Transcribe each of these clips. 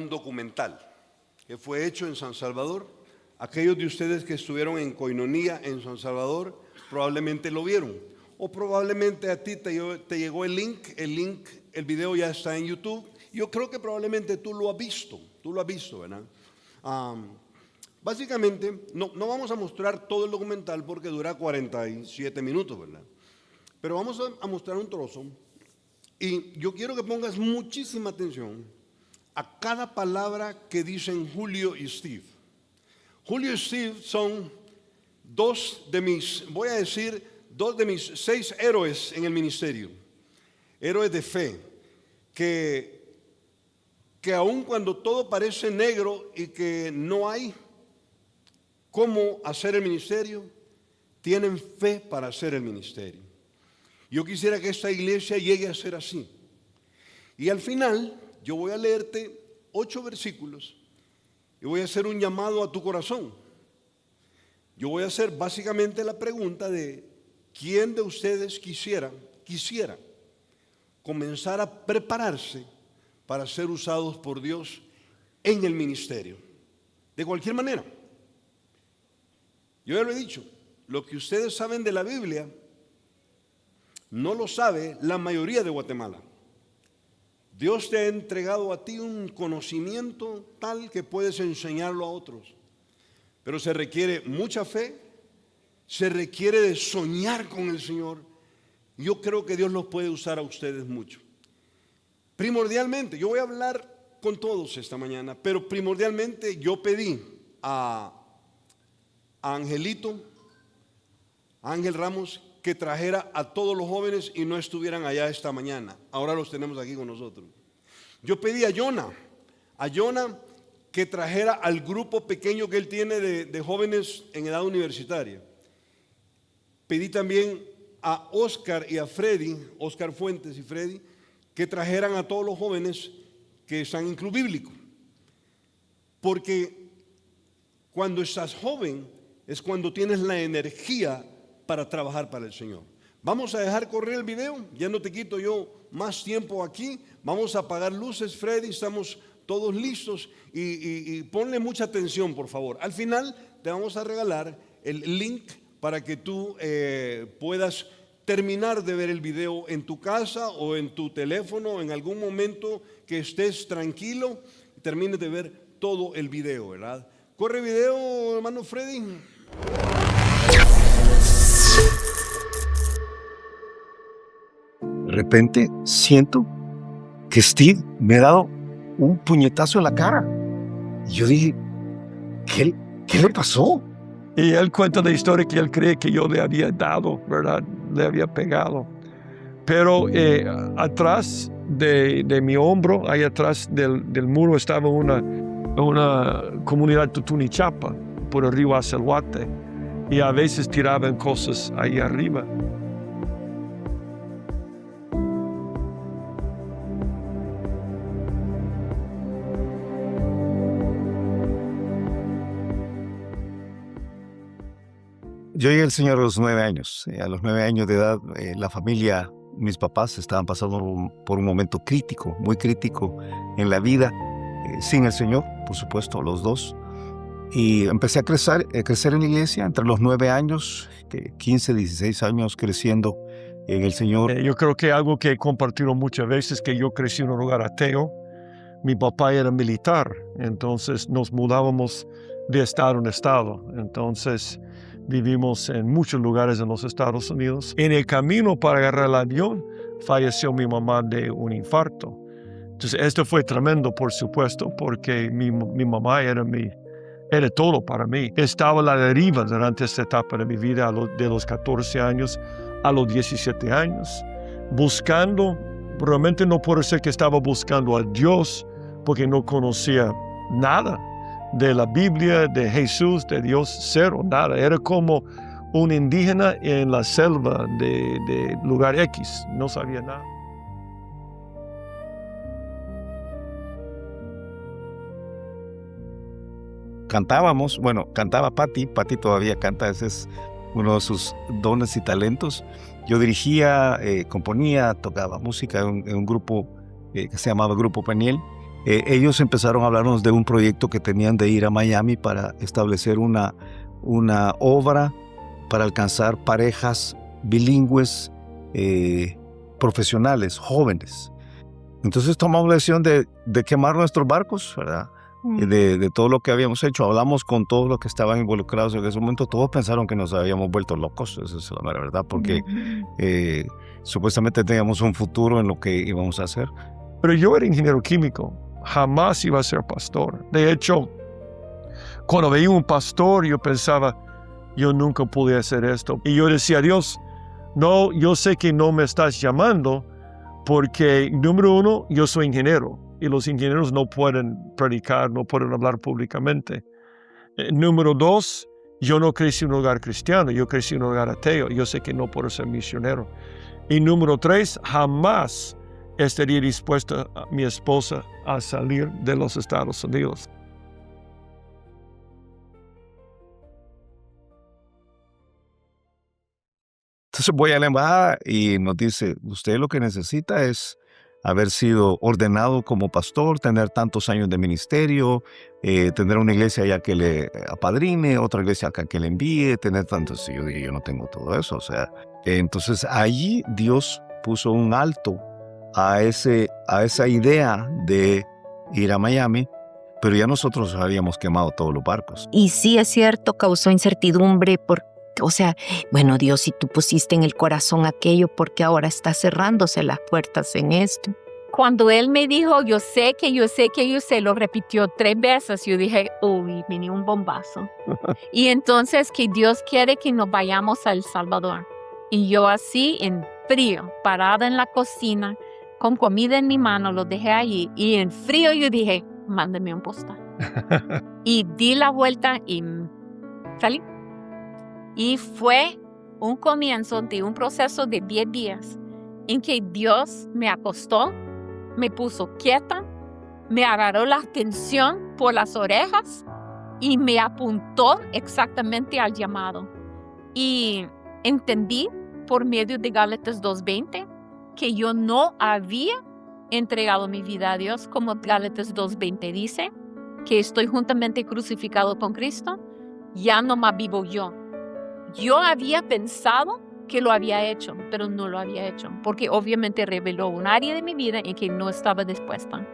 un documental que fue hecho en San Salvador. Aquellos de ustedes que estuvieron en Koinonía en San Salvador probablemente lo vieron, o probablemente a ti te llegó el link, el video ya está en YouTube. Yo creo que probablemente tú lo has visto, ¿verdad? Básicamente, no vamos a mostrar todo el documental porque dura 47 minutos, ¿verdad? Pero vamos a mostrar un trozo y yo quiero que pongas muchísima atención a cada palabra que dicen Julio y Steve. Julio y Steve son dos de mis 6 héroes en el ministerio, héroes de fe, que aun cuando todo parece negro y que no hay cómo hacer el ministerio, tienen fe para hacer el ministerio. Yo quisiera que esta iglesia llegue a ser así. Y al final yo voy a leerte 8 versículos y voy a hacer un llamado a tu corazón. Yo voy a hacer básicamente la pregunta de quién de ustedes quisiera comenzar a prepararse para ser usados por Dios en el ministerio. De cualquier manera. Yo ya lo he dicho, lo que ustedes saben de la Biblia no lo sabe la mayoría de Guatemala. Dios te ha entregado a ti un conocimiento tal que puedes enseñarlo a otros. Pero se requiere mucha fe, se requiere de soñar con el Señor. Yo creo que Dios los puede usar a ustedes mucho. Primordialmente, yo voy a hablar con todos esta mañana, pero primordialmente yo pedí a Ángel Ramos, que trajera a todos los jóvenes y no estuvieran allá esta mañana. Ahora los tenemos aquí con nosotros. Yo pedí a Jonah que trajera al grupo pequeño que él tiene de jóvenes en edad universitaria. Pedí también a Oscar y a Freddy, Oscar Fuentes y Freddy, que trajeran a todos los jóvenes que están en Club Bíblico. Porque cuando estás joven es cuando tienes la energía para trabajar para el Señor. Vamos a dejar correr el video, ya no te quito yo más tiempo aquí. Vamos a apagar luces, Freddy, estamos todos listos y ponle mucha atención, por favor. Al final te vamos a regalar el link para que tú puedas terminar de ver el video en tu casa o en tu teléfono, en algún momento que estés tranquilo y termines de ver todo el video, ¿verdad? Corre video, hermano Freddy. De repente siento que Steve me ha dado un puñetazo en la cara. Y yo dije, ¿qué le pasó? Y él cuenta la historia que él cree que yo le había dado, ¿verdad? Le había pegado. Pero atrás de mi hombro, ahí atrás del muro, estaba una comunidad tutunichapa por el río Acelhuate. Y a veces tiraban cosas ahí arriba. Yo llegué al Señor a los 9 años. A los 9 años de edad, la familia, mis papás estaban pasando por un momento crítico, muy crítico en la vida, sin el Señor, por supuesto, los dos. Y empecé a crecer en la iglesia entre los 9 años, 15, 16 años creciendo en el Señor. Yo creo que algo que he compartido muchas veces, que yo crecí en un lugar ateo. Mi papá era militar, entonces nos mudábamos de estado en estado. Entonces vivimos en muchos lugares en los Estados Unidos. En el camino para agarrar el avión, falleció mi mamá de un infarto. Entonces esto fue tremendo, por supuesto, porque mi mamá era todo para mí. Estaba a la deriva durante esta etapa de mi vida, de los 14 años a los 17 años, buscando. Realmente no puedo decir que estaba buscando a Dios, porque no conocía nada de la Biblia, de Jesús, de Dios, cero, nada. Era como un indígena en la selva de lugar X, no sabía nada. Cantábamos, cantaba Pati todavía canta, ese es uno de sus dones y talentos. Yo dirigía, componía, tocaba música en un grupo que se llamaba Grupo Peniel. ellos empezaron a hablarnos de un proyecto que tenían de ir a Miami para establecer una obra para alcanzar parejas bilingües profesionales, jóvenes. Entonces tomamos la decisión de quemar nuestros barcos, ¿verdad? De todo lo que habíamos hecho. Hablamos con todos los que estaban involucrados en ese momento. Todos pensaron que nos habíamos vuelto locos, esa es la mera verdad, porque supuestamente teníamos un futuro en lo que íbamos a hacer. Pero yo era ingeniero químico, jamás iba a ser pastor. De hecho, cuando veía un pastor, yo pensaba, yo nunca pude hacer esto. Y yo decía, Dios, no, yo sé que no me estás llamando porque, número uno, yo soy ingeniero y los ingenieros no pueden predicar, no pueden hablar públicamente. Número dos, yo no crecí en un hogar cristiano, yo crecí en un hogar ateo. Yo sé que no puedo ser misionero. Y número tres, jamás estaría dispuesta a mi esposa a salir de los Estados Unidos. Entonces voy a la embajada y nos dice, usted lo que necesita es haber sido ordenado como pastor, tener tantos años de ministerio, tener una iglesia allá que le apadrine, otra iglesia acá que le envíe, tener tantos. Y yo dije, yo no tengo todo eso. O sea, entonces allí Dios puso un alto a esa idea de ir a Miami, pero ya nosotros habíamos quemado todos los barcos. Y sí es cierto, causó incertidumbre o sea, bueno, Dios, si tú pusiste en el corazón aquello, ¿por qué ahora está cerrándose las puertas en esto? Cuando él me dijo, yo sé, lo repitió 3 veces, yo dije, uy, vine un bombazo. Y entonces que Dios quiere que nos vayamos a El Salvador. Y yo así, en frío, parada en la cocina, con comida en mi mano, lo dejé allí. Y en frío yo dije, mándeme un postal. Y di la vuelta y salí. Y fue un comienzo de un proceso de 10 días en que Dios me acostó, me puso quieta, me agarró la atención por las orejas y me apuntó exactamente al llamado. Y entendí por medio de Gálatas 2:20 que yo no había entregado mi vida a Dios, como Gálatas 2:20 dice, que estoy juntamente crucificado con Cristo, ya no más vivo yo. Yo había pensado que lo había hecho, pero no lo había hecho, porque obviamente reveló un área de mi vida en que no estaba dispuesta.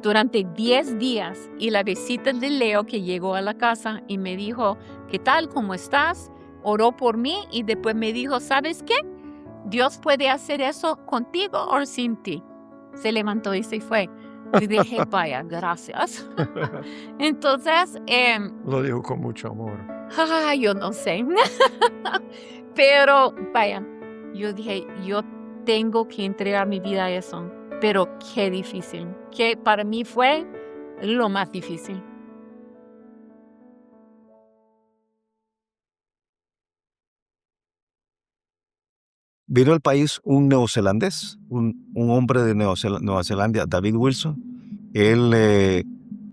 Durante 10 días, y la visita de Leo que llegó a la casa y me dijo, ¿qué tal? ¿Cómo estás? Oró por mí y después me dijo, ¿sabes qué? Dios puede hacer eso contigo o sin ti. Se levantó y se fue. Y dije, vaya, gracias. Entonces... Lo dijo con mucho amor. Yo no sé. Pero, vaya, yo dije, yo tengo que entregar mi vida a eso. Pero qué difícil. Que para mí fue lo más difícil. Vino al país un neozelandés, un hombre de Nueva Zelanda, David Wilson. Él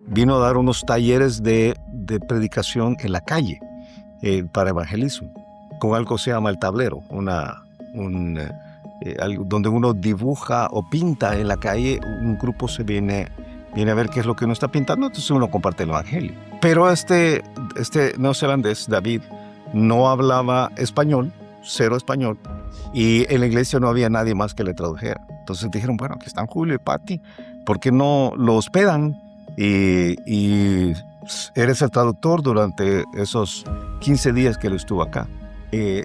vino a dar unos talleres de predicación en la calle para evangelismo, con algo que se llama el tablero, algo donde uno dibuja o pinta en la calle. Un grupo se viene a ver qué es lo que uno está pintando, entonces uno comparte el evangelio. Pero este neozelandés, David, no hablaba español, 0 español, y en la iglesia no había nadie más que le tradujera. Entonces dijeron, bueno, aquí están Julio y Pati, ¿por qué no lo hospedan y eres el traductor durante esos 15 días que él estuvo acá?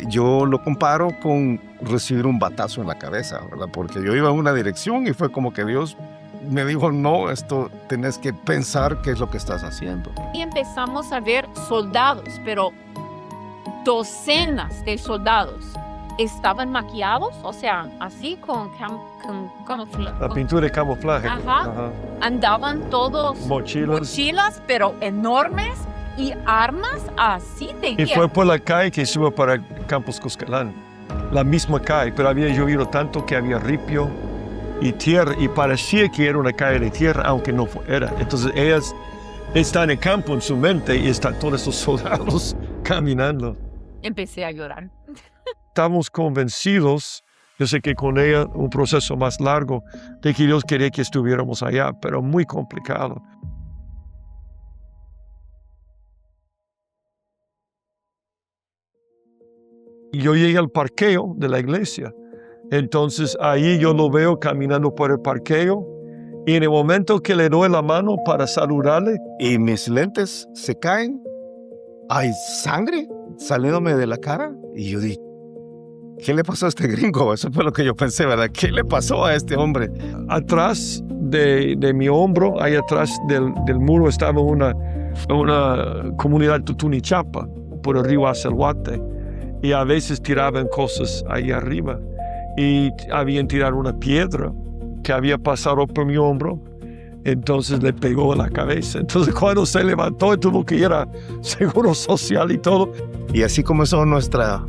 Yo lo comparo con recibir un batazo en la cabeza, ¿verdad? Porque yo iba en una dirección y fue como que Dios me dijo, no, esto tenés que pensar qué es lo que estás haciendo. Y empezamos a ver soldados, pero docenas de soldados estaban maquillados, o sea, así con camuflaje. La pintura de camuflaje. Ajá. Andaban todos mochilas, pero enormes, y armas así de Y guerra. fue por la calle que subió para Campos Cuscalán. La misma calle, pero había llovido tanto que había ripio y tierra, y parecía que era una calle de tierra, aunque no era. Entonces ellas están en el campo en su mente y están todos esos soldados caminando. Empecé a llorar. Estamos convencidos Yo sé que con ella un proceso más largo de que Dios quería que estuviéramos allá, pero muy complicado. Yo llegué al parqueo de la iglesia. Entonces ahí yo lo veo caminando por el parqueo y en el momento que le doy la mano para saludarle, Y mis lentes se caen. Hay sangre saliéndome de la cara. Y yo dije, ¿qué le pasó a este gringo? Eso fue lo que yo pensé, ¿verdad? ¿Qué le pasó a este hombre? atrás de mi hombro, ahí atrás del muro estaba una comunidad tutunichapa por el río Acelhuate. Y a veces tiraban cosas ahí arriba. Y habían tirado una piedra que había pasado por mi hombro. Entonces le pegó en la cabeza. Entonces cuando se levantó tuvo que ir a Seguro Social y todo. Y así comenzó nuestra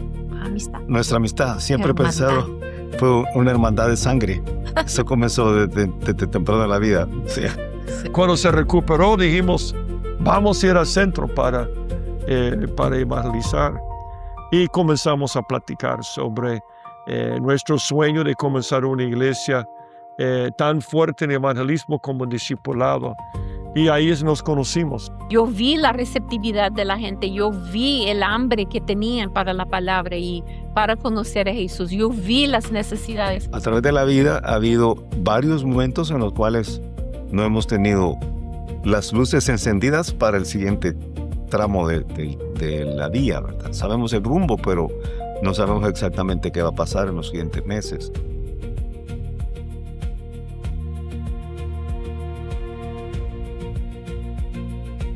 Amistad. Siempre he Hermandad. pensado, fue una hermandad de sangre. Eso comenzó desde temprano en la vida. Sí. Cuando se recuperó dijimos, vamos a ir al centro para evangelizar. Y comenzamos a platicar sobre nuestro sueño de comenzar una iglesia tan fuerte en evangelismo como discipulado. Y ahí nos conocimos. Yo vi la receptividad de la gente, yo vi el hambre que tenían para la palabra y para conocer a Jesús. Yo vi las necesidades. A través de la vida ha habido varios momentos en los cuales no hemos tenido las luces encendidas para el siguiente tramo de la vía, ¿verdad? Sabemos el rumbo, pero no sabemos exactamente qué va a pasar en los siguientes meses.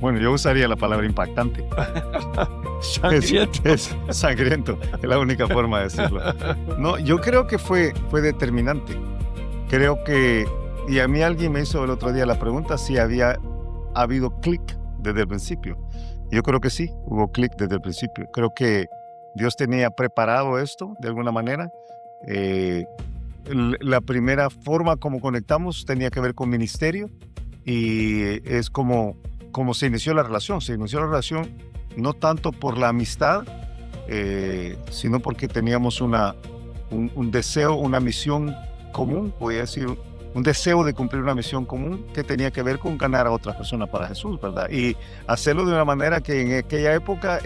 Bueno, yo usaría la palabra impactante. Es sangriento, es la única forma de decirlo. No, yo creo que fue determinante. Creo que, y a mí alguien me hizo el otro día la pregunta si había habido clic desde el principio. Yo creo que sí, hubo clic desde el principio. Creo que Dios tenía preparado esto de alguna manera. La primera forma como conectamos tenía que ver con ministerio y es como se inició la relación. Se inició la relación no tanto por la amistad, sino porque teníamos un deseo, una misión común, voy a decir, un deseo de cumplir una misión común que tenía que ver con ganar a otras personas para Jesús, ¿verdad? Y hacerlo de una manera que en aquella época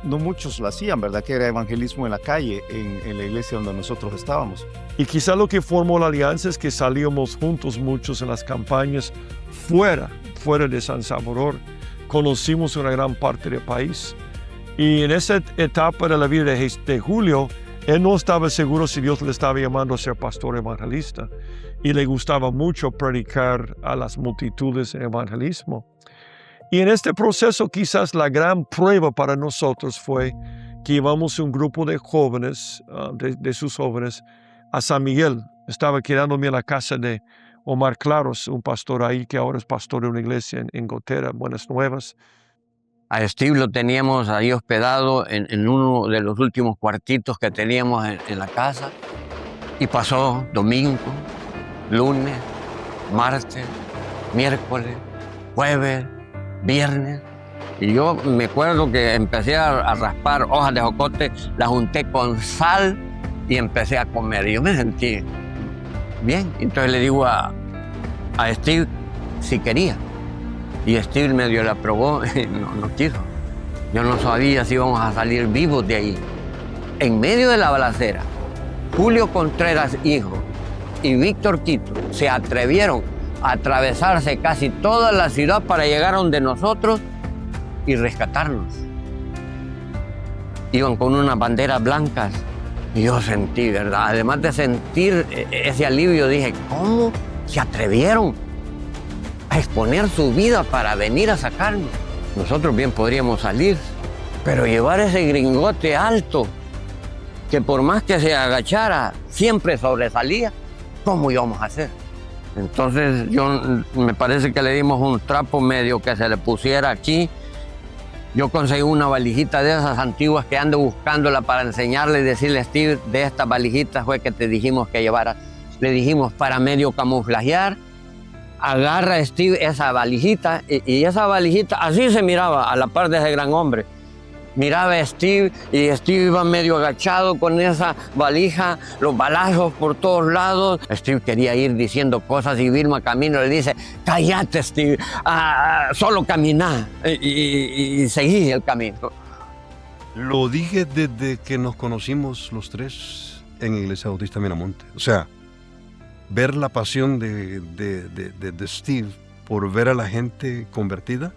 no muchos lo hacían, ¿verdad? Que era evangelismo en la calle, en la iglesia donde nosotros estábamos. Y quizá lo que formó la alianza es que salíamos juntos muchos en las campañas fuera de San Salvador. Conocimos una gran parte del país. Y en esa etapa de la vida de Julio, él no estaba seguro si Dios le estaba llamando a ser pastor evangelista. Y le gustaba mucho predicar a las multitudes en evangelismo. Y en este proceso quizás la gran prueba para nosotros fue que llevamos un grupo de jóvenes, de sus jóvenes, a San Miguel. Estaba quedándome en la casa de Omar Claros, un pastor ahí que ahora es pastor de una iglesia en Gotera, Buenas Nuevas. A Steve lo teníamos ahí hospedado en uno de los últimos cuartitos que teníamos en la casa. Y pasó domingo, lunes, martes, miércoles, jueves, viernes. Y yo me acuerdo que empecé a raspar hojas de jocote, las junté con sal y empecé a comer. Y yo me sentí bien. Entonces le digo a Steve si quería. Y Steve medio la probó y no quiso. Yo no sabía si íbamos a salir vivos de ahí. En medio de la balacera, Julio Contreras, hijo, y Víctor Quito se atrevieron a atravesarse casi toda la ciudad para llegar donde nosotros y rescatarnos. Iban con unas banderas blancas y yo sentí, ¿verdad? Además de sentir ese alivio, dije, ¿cómo se atrevieron a exponer su vida para venir a sacarnos? Nosotros bien podríamos salir, pero llevar ese gringote alto, que por más que se agachara, siempre sobresalía, ¿cómo íbamos a hacer? Entonces me parece que le dimos un trapo medio que se le pusiera aquí. Yo conseguí una valijita de esas antiguas que ando buscándola para enseñarle y decirle, Steve, de estas valijitas fue que te dijimos que llevaras. Le dijimos para medio camuflajear. Agarra Steve esa valijita y esa valijita así se miraba a la par de ese gran hombre. miraba a Steve y Steve iba medio agachado con esa valija, los balazos por todos lados. Steve quería ir diciendo cosas y Vilma camino le dice, cállate Steve, solo camina y seguí el camino. Lo dije desde que nos conocimos los tres en Iglesia Bautista Miramonte. O sea, ver la pasión de Steve por ver a la gente convertida,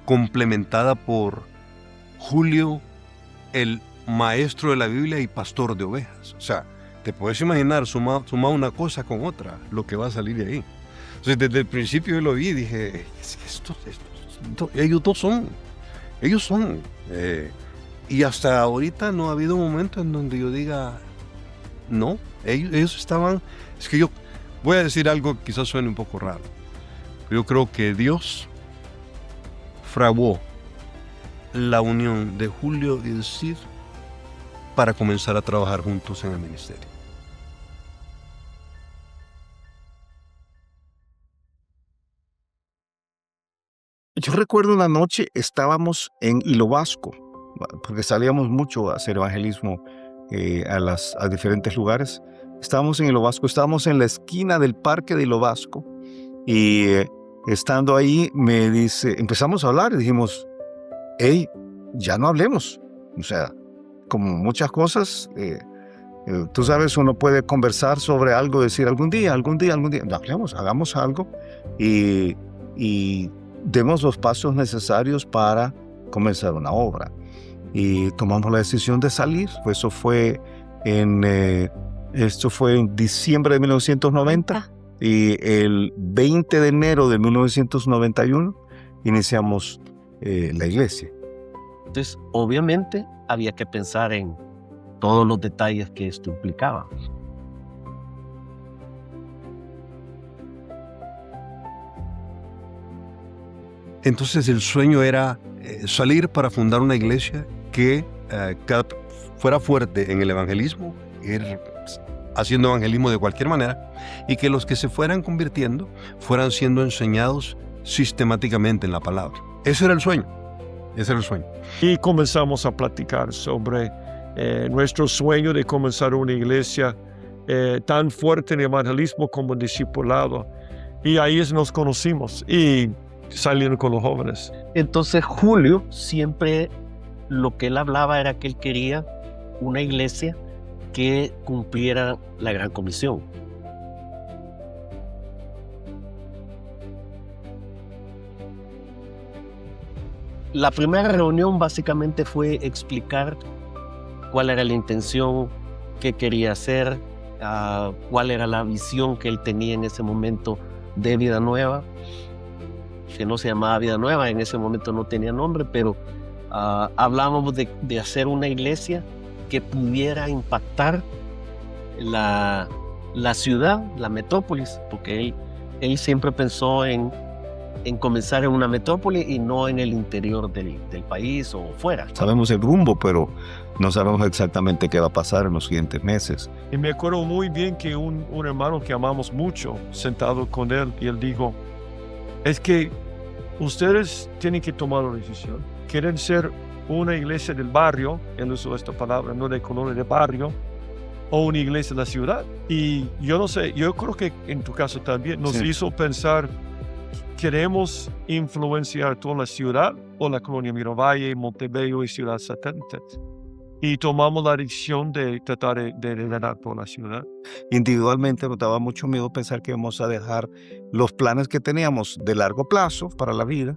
complementada por Julio, el maestro de la Biblia y pastor de ovejas. O sea, te puedes imaginar sumar una cosa con otra, lo que va a salir de ahí. Entonces, desde el principio yo lo vi y dije, ellos son. Y hasta ahorita no ha habido un momento en donde yo diga, no, ellos estaban. Es que yo voy a decir algo que quizás suene un poco raro. Yo creo que Dios fraguó la unión de Julio y de Steve para comenzar a trabajar juntos en el ministerio. Yo recuerdo una noche estábamos en Hilo Vasco, porque salíamos mucho a hacer evangelismo a diferentes lugares. Estábamos en Hilo Vasco, estábamos en la esquina del parque de Hilo Vasco y estando ahí empezamos a hablar y dijimos, hey, ya no hablemos. O sea, como muchas cosas, tú sabes, uno puede conversar sobre algo, decir algún día, no hablemos, hagamos algo y demos los pasos necesarios para comenzar una obra. Y tomamos la decisión de salir. Esto fue en diciembre de 1990 y el 20 de enero de 1991 iniciamos la iglesia. Entonces, obviamente, había que pensar en todos los detalles que esto implicaba. Entonces el sueño era salir para fundar una iglesia que fuera fuerte en el evangelismo, ir haciendo evangelismo de cualquier manera, y que los que se fueran convirtiendo fueran siendo enseñados sistemáticamente en la palabra. Ese era el sueño. Y comenzamos a platicar sobre nuestro sueño de comenzar una iglesia tan fuerte en evangelismo como en discipulado. Y ahí nos conocimos y salieron con los jóvenes. Entonces Julio siempre lo que él hablaba era que él quería una iglesia que cumpliera la gran comisión. La primera reunión básicamente fue explicar cuál era la intención, qué quería hacer, cuál era la visión que él tenía en ese momento de Vida Nueva, que no se llamaba Vida Nueva, en ese momento no tenía nombre, pero hablábamos de hacer una iglesia que pudiera impactar la ciudad, la metrópolis, porque él siempre pensó en comenzar en una metrópoli y no en el interior del país o fuera. Sabemos el rumbo, pero no sabemos exactamente qué va a pasar en los siguientes meses. Y me acuerdo muy bien que un hermano que amamos mucho, sentado con él, y él dijo, es que ustedes tienen que tomar una decisión. ¿Quieren ser una iglesia del barrio, él usó esta palabra, no de colonia, de barrio, o una iglesia de la ciudad? Y yo no sé, yo creo que en tu caso también nos hizo pensar, ¿queremos influenciar toda la ciudad o la colonia Miravalle, Montebello y ciudad satélite? Y tomamos la decisión de tratar de ganar toda la ciudad. Individualmente nos daba mucho miedo pensar que íbamos a dejar los planes que teníamos de largo plazo para la vida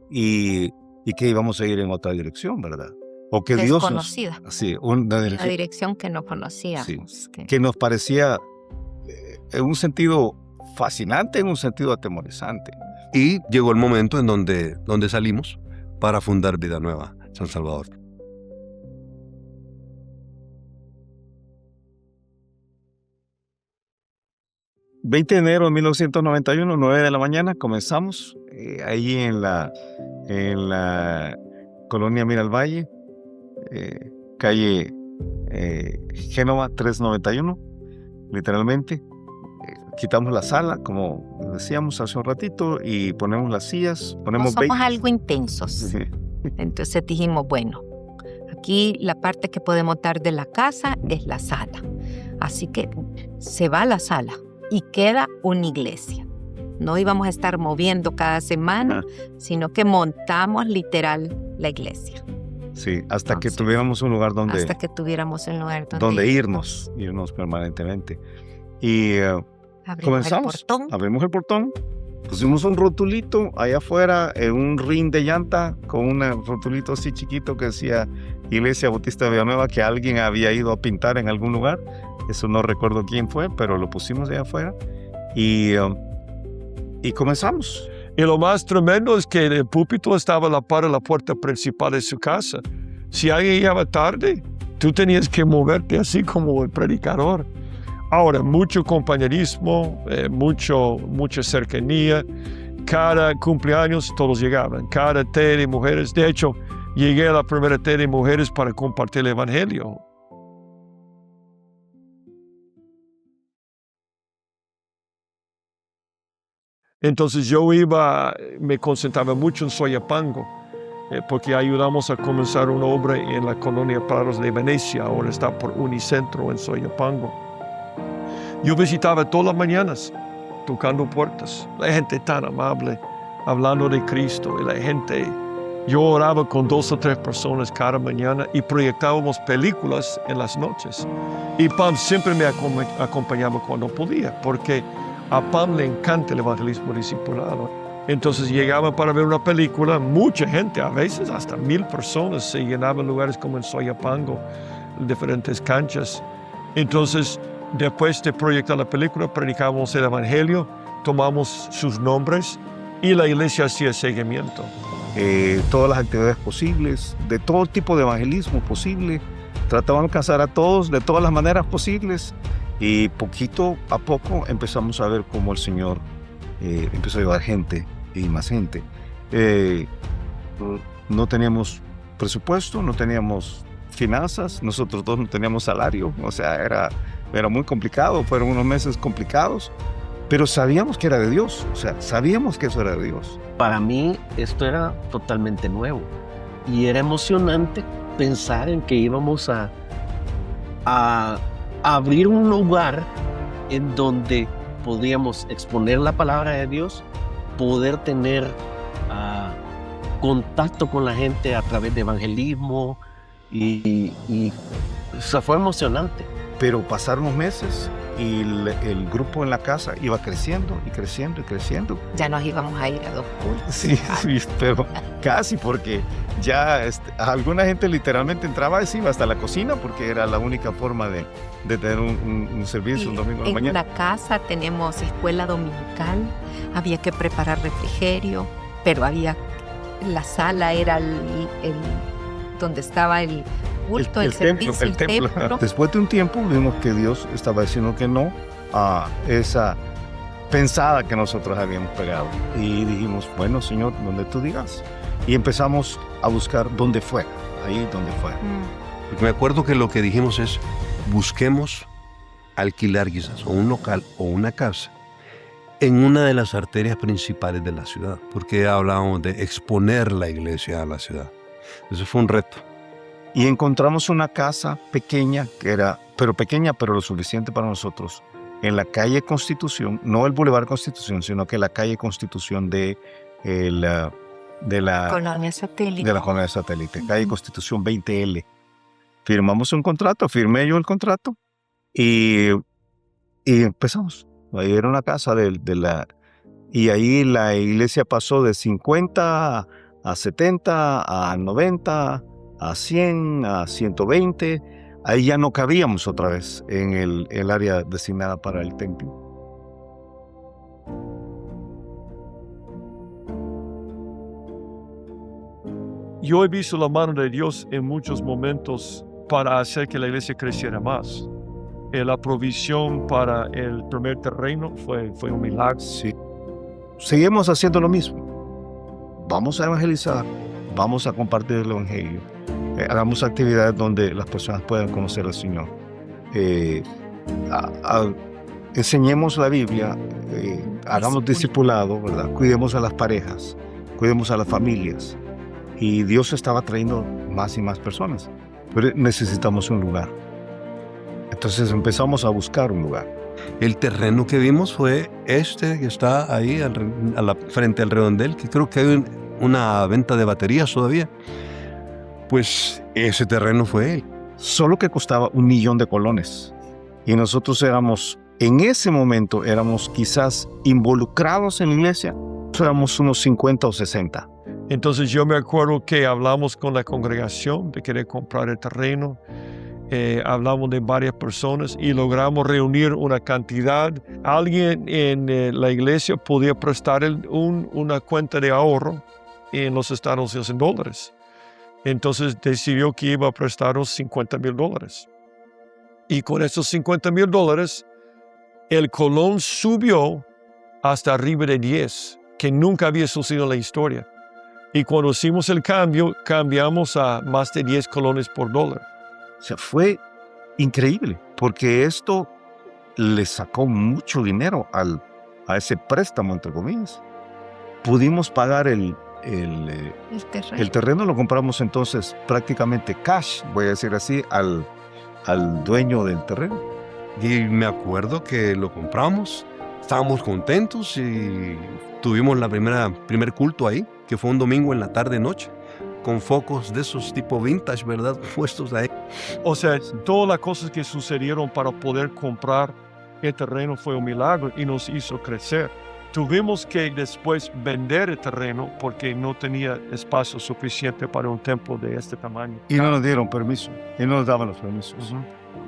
y que íbamos a ir en otra dirección, ¿verdad? O que Dios desconocida. La dirección que no conocíamos. Sí, que nos parecía en un sentido fascinante, en un sentido atemorizante. Y llegó el momento en donde salimos para fundar Vida Nueva San Salvador. El 20 de enero de 1991, 9 de la mañana, comenzamos ahí en la colonia Miravalle, calle Génova 391, literalmente. Quitamos la sala, como decíamos hace un ratito, y ponemos las sillas. Somos algo intensos. Sí. Entonces dijimos, bueno, aquí la parte que podemos dar de la casa es la sala. Así que se va a la sala y queda una iglesia. No íbamos a estar moviendo cada semana, sino que montamos literal la iglesia. Sí, hasta que Entonces, tuviéramos un lugar hasta que tuviéramos un lugar donde irnos permanentemente. Y abrimos comenzamos, el portón. abrimos el portón, pusimos un rotulito allá afuera en un ring de llanta con un rotulito así chiquito que decía Iglesia Bautista de Villanueva, que alguien había ido a pintar en algún lugar. Eso no recuerdo quién fue, pero lo pusimos allá afuera y comenzamos. Y lo más tremendo es que el púlpito estaba a la par de la puerta principal de su casa. Si alguien llegaba tarde, tú tenías que moverte así como el predicador. Ahora, mucho compañerismo, mucha cercanía. Cada cumpleaños todos llegaban, cada té de mujeres. De hecho, llegué a la primera té de mujeres para compartir el evangelio. Entonces me concentraba mucho en Soyapango, porque ayudamos a comenzar una obra en la colonia Prados de Venecia, ahora está por Unicentro en Soyapango. Yo visitaba todas las mañanas, tocando puertas, la gente tan amable, hablando de Cristo, y la gente, yo oraba con 2 o 3 personas cada mañana y proyectábamos películas en las noches. Y Pam siempre me acompañaba cuando podía, porque a Pam le encanta el evangelismo discipulado. Entonces llegaba para ver una película, mucha gente, a veces hasta 1000 personas, se llenaban lugares como en Soyapango, diferentes canchas. Entonces, después de proyectar la película, predicábamos el evangelio, tomamos sus nombres y la iglesia hacía seguimiento. Todas las actividades posibles, de todo tipo de evangelismo posible, trataban de alcanzar a todos de todas las maneras posibles. Y poquito a poco empezamos a ver cómo el Señor empezó a llevar gente y más gente. No teníamos presupuesto, no teníamos finanzas, nosotros dos no teníamos salario, o sea, era muy complicado, fueron unos meses complicados, pero sabíamos que era de Dios, o sea, sabíamos que eso era de Dios. Para mí esto era totalmente nuevo y era emocionante pensar en que íbamos a abrir un lugar en donde podíamos exponer la palabra de Dios, poder tener contacto con la gente a través de evangelismo y o sea, fue emocionante. Pero pasaron unos meses y el grupo en la casa iba creciendo y creciendo y creciendo. Ya nos íbamos a ir a 2 cultos. Sí, pero casi, porque ya alguna gente literalmente entraba y se iba hasta la cocina porque era la única forma de tener un servicio un domingo de la mañana. En la casa tenemos escuela dominical, había que preparar refrigerio, pero la sala era donde estaba el culto, el servicio, el templo. Después de un tiempo vimos que Dios estaba diciendo que no a esa pensada que nosotros habíamos pegado. Y dijimos, bueno, Señor, donde tú digas. Y empezamos a buscar donde fuera, ahí donde fuera. Porque me acuerdo que lo que dijimos es, busquemos alquilar quizás o un local o una casa en una de las arterias principales de la ciudad, porque hablábamos de exponer la iglesia a la ciudad. Eso fue un reto. Y encontramos una casa pequeña, pero lo suficiente para nosotros, en la calle Constitución, no el Boulevard Constitución, sino que la calle Constitución de la Colonia Satélite. De la Colonia Satélite, calle Constitución 20L. Firmamos un contrato, firmé yo el contrato y empezamos. Ahí era una casa y ahí la iglesia pasó de 50 a 70, a 90, a 100, a 120. Ahí ya no cabíamos otra vez en el área designada para el templo. Yo he visto la mano de Dios en muchos momentos para hacer que la iglesia creciera más. La provisión para el primer terreno fue un milagro. Sí. Seguimos haciendo lo mismo. Vamos a evangelizar, vamos a compartir el evangelio. Hagamos actividades donde las personas puedan conocer al Señor. Enseñemos la Biblia, hagamos discipulado, ¿verdad? Cuidemos a las parejas, cuidemos a las familias. y Dios estaba trayendo más y más personas. Pero necesitamos un lugar. Entonces empezamos a buscar un lugar. El terreno que vimos fue este que está ahí frente al redondel, que creo que hay una venta de baterías todavía. Pues ese terreno fue él. Solo que costaba 1 millón de colones. Y nosotros en ese momento éramos quizás involucrados en la iglesia, éramos unos 50 o 60. Entonces yo me acuerdo que hablamos con la congregación de querer comprar el terreno. Hablamos de varias personas y logramos reunir una cantidad. Alguien en la iglesia podía prestar una cuenta de ahorro en los Estados Unidos en dólares. Entonces decidió que iba a prestarnos $50,000. Y con esos $50,000, el colón subió hasta arriba de 10, que nunca había sucedido en la historia. Y cuando hicimos el cambio, cambiamos a más de 10 colones por dólar. O sea, fue increíble, porque esto le sacó mucho dinero a ese préstamo, entre comillas. Pudimos pagar el terreno, lo compramos entonces prácticamente cash, voy a decir así, al dueño del terreno. Y me acuerdo que lo compramos, estábamos contentos y tuvimos primer culto ahí, que fue un domingo en la tarde-noche, con focos de esos tipo vintage, ¿verdad? Puestos ahí. O sea, todas las cosas que sucedieron para poder comprar el terreno fue un milagro y nos hizo crecer. Tuvimos que después vender el terreno porque no tenía espacio suficiente para un templo de este tamaño. Y no nos dieron permiso, y no nos daban los permisos.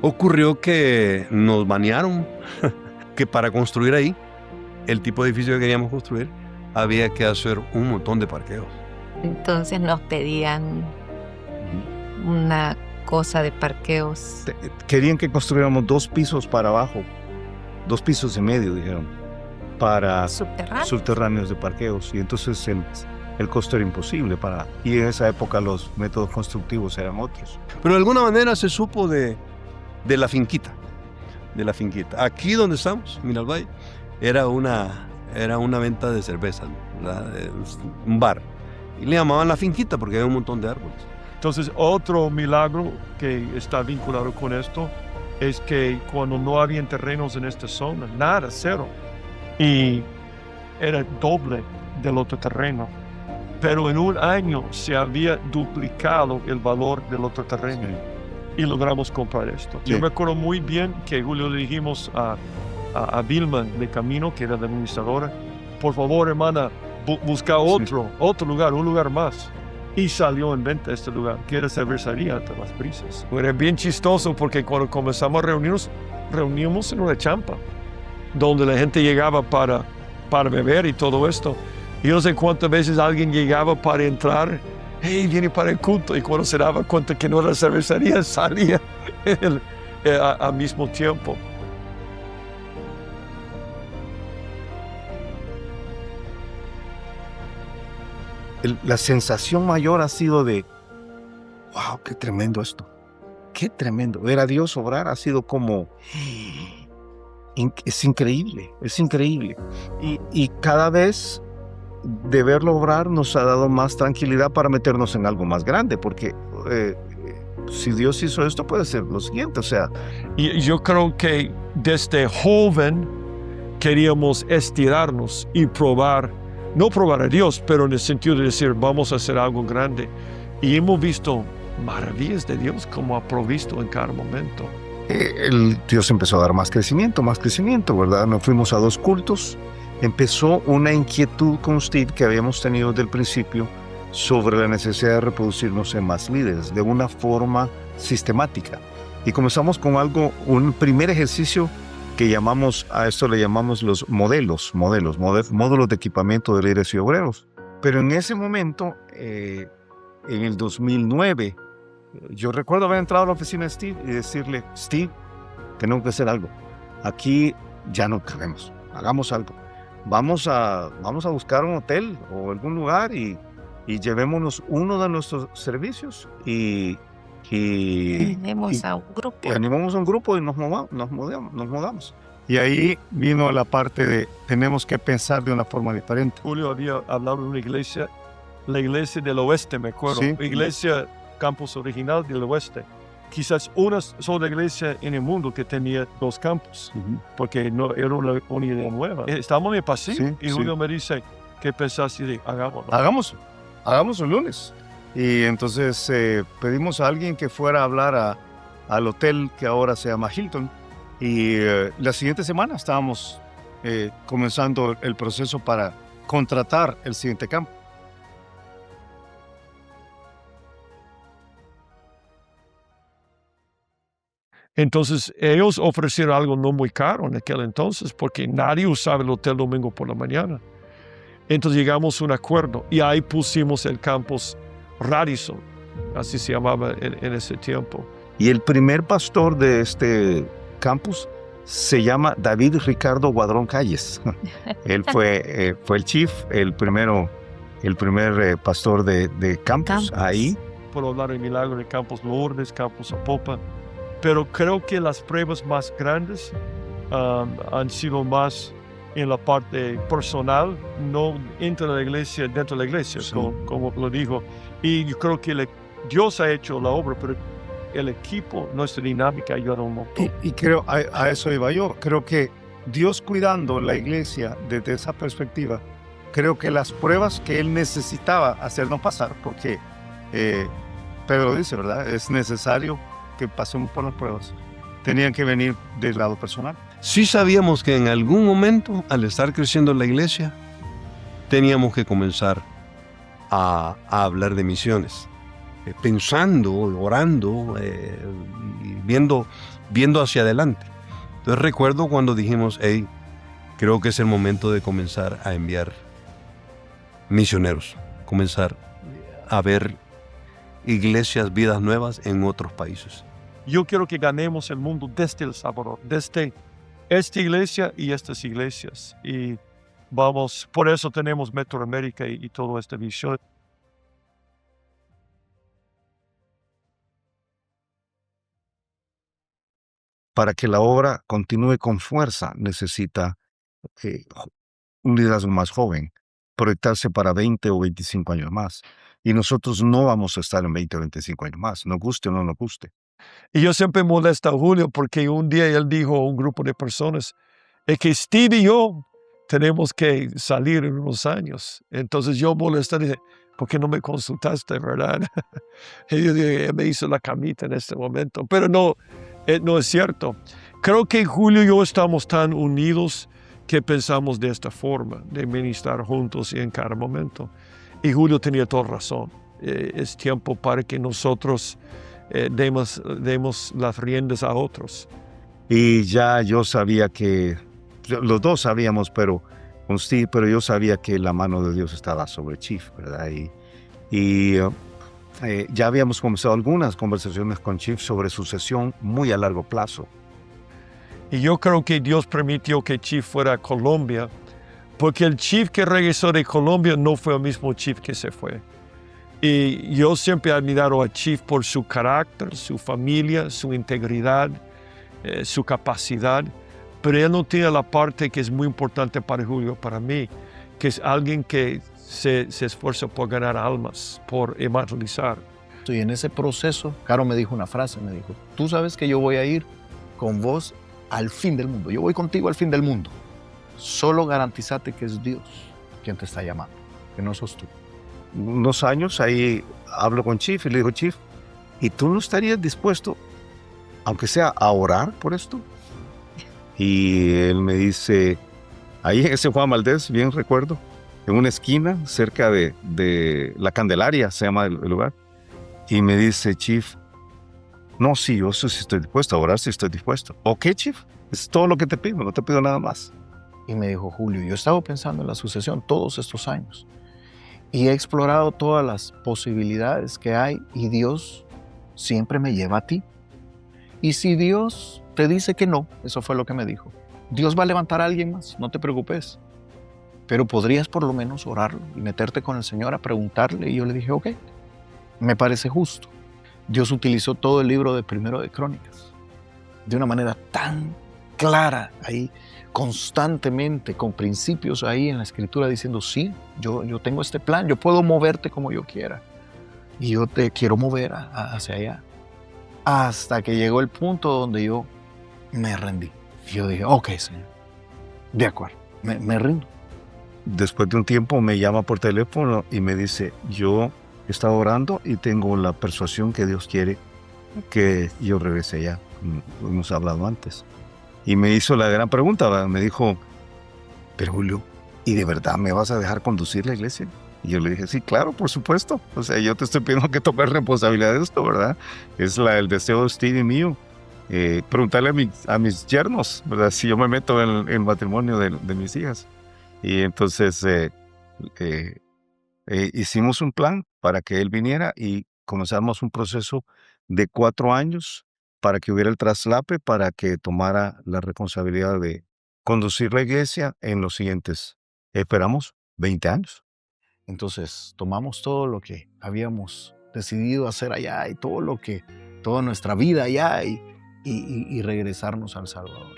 Ocurrió que nos banearon, que para construir ahí, el tipo de edificio que queríamos construir, había que hacer un montón de parqueos. Entonces nos pedían una cosa de parqueos. Querían que construyéramos 2 pisos para abajo, 2,5 pisos, dijeron, para subterráneos de parqueos. Y entonces el costo era imposible y en esa época los métodos constructivos eran otros. Pero de alguna manera se supo de la finquita. Aquí donde estamos, Miralvalle, era una venta de cerveza, un bar. Y le llamaban la finquita porque había un montón de árboles. Entonces, otro milagro que está vinculado con esto es que cuando no había terrenos en esta zona, nada, cero. Y era doble del otro terreno. Pero en un año se había duplicado el valor del otro terreno. Sí. Y logramos comprar esto. Sí. Yo me acuerdo muy bien que Julio le dijimos a Vilma de Camino, que era la administradora, por favor, hermana, busca otro lugar, un lugar más. Y salió en venta este lugar, que era cervecería de Las Brisas. Era bien chistoso porque cuando comenzamos a reunimos en una champa, donde la gente llegaba para beber y todo esto. Y yo no sé cuántas veces alguien llegaba para entrar, hey, viene para el culto, y cuando se daba cuenta que no era cervecería, salía al mismo tiempo. La sensación mayor ha sido de, wow, qué tremendo esto, qué tremendo. Ver a Dios obrar ha sido como, es increíble. Y cada vez de verlo obrar nos ha dado más tranquilidad para meternos en algo más grande, porque si Dios hizo esto, puede ser lo siguiente, o sea. Y yo creo que desde joven queríamos estirarnos y no probar a Dios, pero en el sentido de decir, vamos a hacer algo grande. Y hemos visto maravillas de Dios como ha provisto en cada momento. Dios empezó a dar más crecimiento, ¿verdad? Nos fuimos a 2 cultos. Empezó una inquietud con Steve que habíamos tenido desde el principio sobre la necesidad de reproducirnos en más líderes de una forma sistemática. Y comenzamos con un primer ejercicio que a esto le llamamos los módulos de equipamiento de líderes y obreros. Pero en ese momento, en el 2009, yo recuerdo haber entrado a la oficina de Steve y decirle, Steve, tenemos que hacer algo. Aquí ya no cabemos, hagamos algo. Vamos a buscar un hotel o algún lugar y llevémonos uno de nuestros servicios y animemos a un grupo y nos mudamos. Y ahí vino la parte de tenemos que pensar de una forma diferente. Julio había hablado de una iglesia la iglesia del oeste, me acuerdo. Sí. Iglesia campus original del oeste. Quizás una sola iglesia en el mundo que tenía 2 campus, porque no era una idea nueva. Estábamos en el pasillo Sí, y sí. Julio me dice, ¿qué pensás? Y dije, hagámoslo. Hagamos el lunes. Y entonces pedimos a alguien que fuera a hablar al hotel que ahora se llama Hilton. Y la siguiente semana estábamos comenzando el proceso para contratar el siguiente campo. Entonces, ellos ofrecieron algo no muy caro en aquel entonces, porque nadie usaba el hotel domingo por la mañana. Entonces llegamos a un acuerdo y ahí pusimos el campus Radisson, así se llamaba en ese tiempo. Y el primer pastor de este campus se llama David Ricardo Guadrón Calles. Él fue el chief, el primer pastor de campus ahí. Puedo hablar del milagro de Campus Lourdes, Campus Apopa, pero creo que las pruebas más grandes han sido más en la parte personal, no dentro de la iglesia, Sí. como lo dijo. Y yo creo que Dios ha hecho la obra, pero el equipo, nuestra dinámica ayuda un montón. Y creo, a eso iba yo, creo que Dios cuidando la iglesia desde esa perspectiva, creo que las pruebas que Él necesitaba hacernos pasar, porque Pedro dice, ¿verdad? Es necesario que pasemos por las pruebas. Tenían que venir del lado personal. Sí sabíamos que en algún momento, al estar creciendo la iglesia, teníamos que comenzar a hablar de misiones, pensando, orando y viendo hacia adelante. Entonces recuerdo cuando dijimos, hey, creo que es el momento de comenzar a enviar misioneros, comenzar a ver iglesias, vidas nuevas en otros países. Yo quiero que ganemos el mundo desde El Salvador, desde esta iglesia y estas iglesias. Y vamos, por eso tenemos Metroamérica y toda esta visión. Para que la obra continúe con fuerza, necesita un liderazgo más joven, proyectarse para 20 o 25 años más. Y nosotros no vamos a estar en 20 o 25 años más, nos guste o no nos guste. Y yo siempre molesto a Julio porque un día él dijo a un grupo de personas, es que Steve y yo tenemos que salir en unos años. Entonces yo molesté y dije, ¿por qué no me consultaste, verdad? Y yo dije, me hizo la camita en este momento. Pero no es cierto. Creo que Julio y yo estamos tan unidos que pensamos de esta forma, de ministrar juntos y en cada momento. Y Julio tenía toda razón. Es tiempo para que nosotros demos las riendas a otros. Y ya yo sabía que, los dos sabíamos, pero con Steve, pero yo sabía que la mano de Dios estaba sobre Chief, ¿verdad? Y ya habíamos comenzado algunas conversaciones con Chief sobre sucesión muy a largo plazo. Y yo creo que Dios permitió que Chief fuera a Colombia, porque el Chief que regresó de Colombia no fue el mismo Chief que se fue. Y yo siempre he admirado a Chief por su carácter, su familia, su integridad, su capacidad, pero él no tiene la parte que es muy importante para Julio, para mí, que es alguien que se esfuerza por ganar almas, por evangelizar. Y en ese proceso, Caro me dijo una frase, me dijo, tú sabes que yo voy a ir con vos al fin del mundo, yo voy contigo al fin del mundo, solo garantízate que es Dios quien te está llamando, que no sos tú. Unos años ahí hablo con Chief y le digo, Chief, ¿y tú no estarías dispuesto, aunque sea a orar por esto? Y él me dice, ahí en ese Juan Valdés, bien recuerdo, en una esquina cerca de La Candelaria, se llama el lugar, y me dice, Chief, no, sí, yo sí estoy dispuesto a orar, sí estoy dispuesto. Ok, Chief, es todo lo que te pido, no te pido nada más. Y me dijo, Julio, yo he estado pensando en la sucesión todos estos años y he explorado todas las posibilidades que hay y Dios siempre me lleva a ti. Y si Dios te dice que no, eso fue lo que me dijo, Dios va a levantar a alguien más, no te preocupes. Pero podrías por lo menos orarlo y meterte con el Señor a preguntarle. Y yo le dije, ok, me parece justo. Dios utilizó todo el libro de Primero de Crónicas de una manera tan clara ahí, constantemente, con principios ahí en la Escritura diciendo, sí, yo tengo este plan, yo puedo moverte como yo quiera y yo te quiero mover hacia allá. Hasta que llegó el punto donde yo me rendí. Yo dije, ok, Señor, de acuerdo, me rindo. Después de un tiempo me llama por teléfono y me dice, yo he estado orando y tengo la persuasión que Dios quiere que yo regrese allá, como hemos hablado antes. Y me hizo la gran pregunta, ¿verdad? Me dijo, pero Julio, ¿y de verdad me vas a dejar conducir la iglesia? Y yo le dije, sí, claro, por supuesto. O sea, yo te estoy pidiendo que tomes responsabilidad de esto, ¿verdad? Es el deseo de Steve y mío. Preguntarle a mis yernos, ¿verdad? Si yo me meto en el matrimonio de mis hijas. Y entonces hicimos un plan para que él viniera y comenzamos un proceso de 4 años para que hubiera el traslape, para que tomara la responsabilidad de conducir la iglesia en los siguientes, esperamos, 20 años. Entonces tomamos todo lo que habíamos decidido hacer allá y toda nuestra vida allá y regresarnos al Salvador.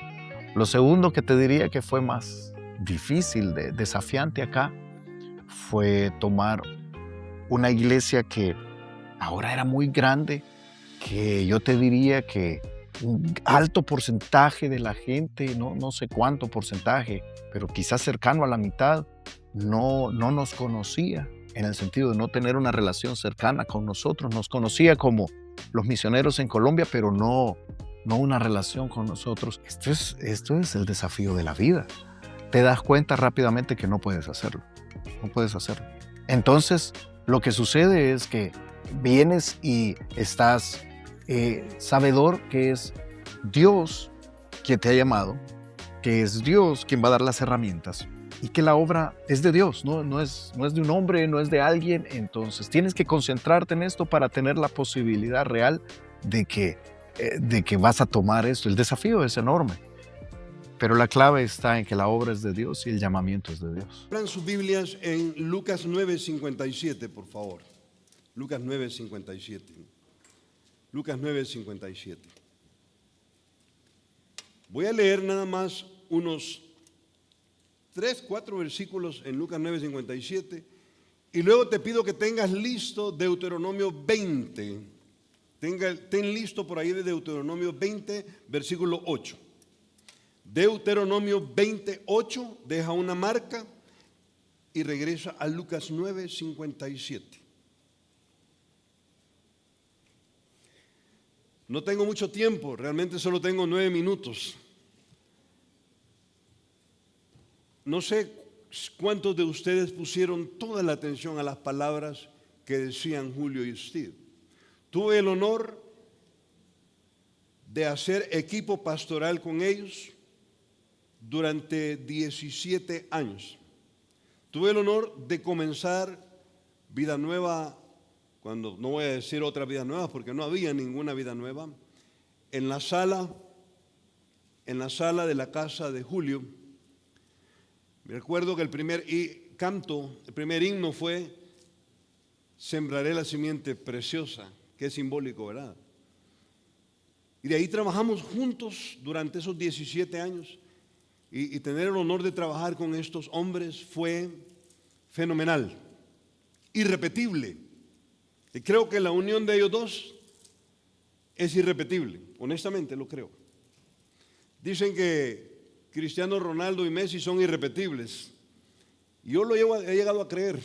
Lo segundo que te diría que fue más difícil, desafiante acá, fue tomar una iglesia que ahora era muy grande, que yo te diría que un alto porcentaje de la gente, no sé cuánto porcentaje, pero quizás cercano a la mitad, no nos conocía, en el sentido de no tener una relación cercana con nosotros. Nos conocía como los misioneros en Colombia, pero no una relación con nosotros. Esto es el desafío de la vida. Te das cuenta rápidamente que no puedes hacerlo. No puedes hacerlo. Entonces, lo que sucede es que vienes y estás sabedor que es Dios quien te ha llamado, que es Dios quien va a dar las herramientas y que la obra es de Dios, no es de un hombre, no es de alguien. Entonces tienes que concentrarte en esto para tener la posibilidad real de que vas a tomar esto. El desafío es enorme, pero la clave está en que la obra es de Dios y el llamamiento es de Dios. Abran sus Biblias en Lucas 9:57, por favor. Lucas 9:57. Lucas 9:57. Voy a leer nada más unos 3, 4 versículos en Lucas 9:57 y luego te pido que tengas listo Deuteronomio 20. Ten listo por ahí de Deuteronomio 20, versículo 8. Deuteronomio 28, deja una marca y regresa a Lucas 9:57. No tengo mucho tiempo, realmente solo tengo 9 minutos. No sé cuántos de ustedes pusieron toda la atención a las palabras que decían Julio y Steve. Tuve el honor de hacer equipo pastoral con ellos durante 17 años. Tuve el honor de comenzar vida nueva, cuando no voy a decir otra vida nueva porque no había ninguna vida nueva, en la sala de la casa de Julio. Me recuerdo que el primer himno fue Sembraré la simiente preciosa, que es simbólico, ¿verdad? Y de ahí trabajamos juntos durante esos 17 años y tener el honor de trabajar con estos hombres fue fenomenal, irrepetible. Y creo que la unión de ellos dos es irrepetible, honestamente lo creo. Dicen que Cristiano Ronaldo y Messi son irrepetibles. Yo he llegado a creer,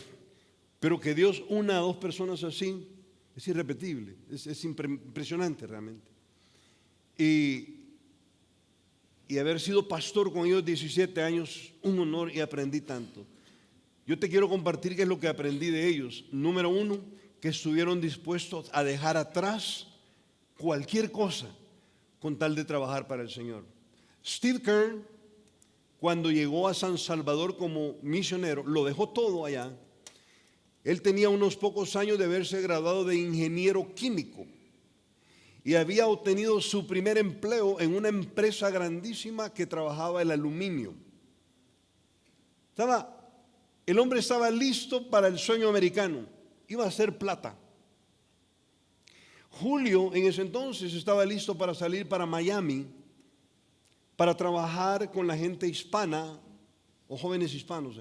pero que Dios una a dos personas así es irrepetible, es impresionante realmente. Y haber sido pastor con ellos 17 años, un honor, y aprendí tanto. Yo te quiero compartir qué es lo que aprendí de ellos. Número 1, que estuvieron dispuestos a dejar atrás cualquier cosa con tal de trabajar para el Señor. Steve Kern, cuando llegó a San Salvador como misionero, lo dejó todo allá. Él tenía unos pocos años de haberse graduado de ingeniero químico y había obtenido su primer empleo en una empresa grandísima que trabajaba el aluminio. El hombre estaba listo para el sueño americano, iba a hacer plata. Julio en ese entonces estaba listo para salir para Miami para trabajar con la gente hispana o jóvenes hispanos.